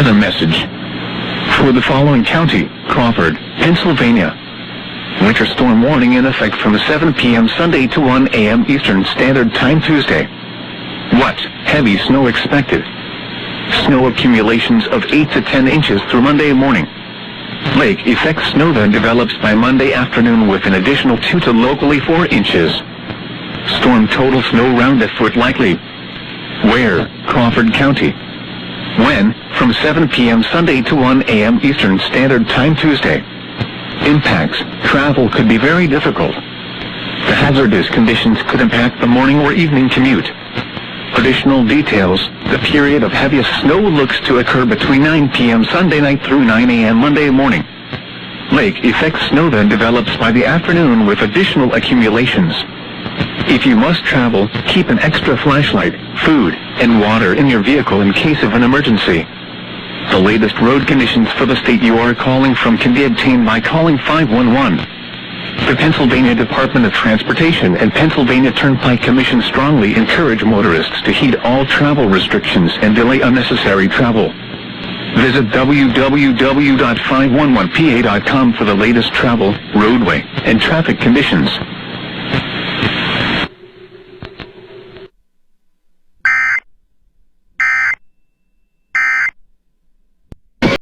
Weather message. For the following county, Crawford, Pennsylvania. Winter storm warning in effect from 7 p.m. Sunday to 1 a.m. Eastern Standard Time Tuesday. What? Heavy snow expected. Snow accumulations of 8 to 10 inches through Monday morning. Lake effect snow then develops by Monday afternoon with an additional 2 to locally 4 inches. Storm total snow around a foot likely. Where? Crawford County. When? From 7 p.m. Sunday to 1 a.m. Eastern Standard Time Tuesday. Impacts. Travel could be very difficult. The hazardous conditions could impact the morning or evening commute. Additional details. The period of heaviest snow looks to occur between 9 p.m. Sunday night through 9 a.m. Monday morning. Lake effect snow then develops by the afternoon with additional accumulations. If you must travel, keep an extra flashlight, food, and water in your vehicle in case of an emergency. The latest road conditions for the state you are calling from can be obtained by calling 511. The Pennsylvania Department of Transportation and Pennsylvania Turnpike Commission strongly encourage motorists to heed all travel restrictions and delay unnecessary travel. Visit www.511pa.com for the latest travel, roadway, and traffic conditions.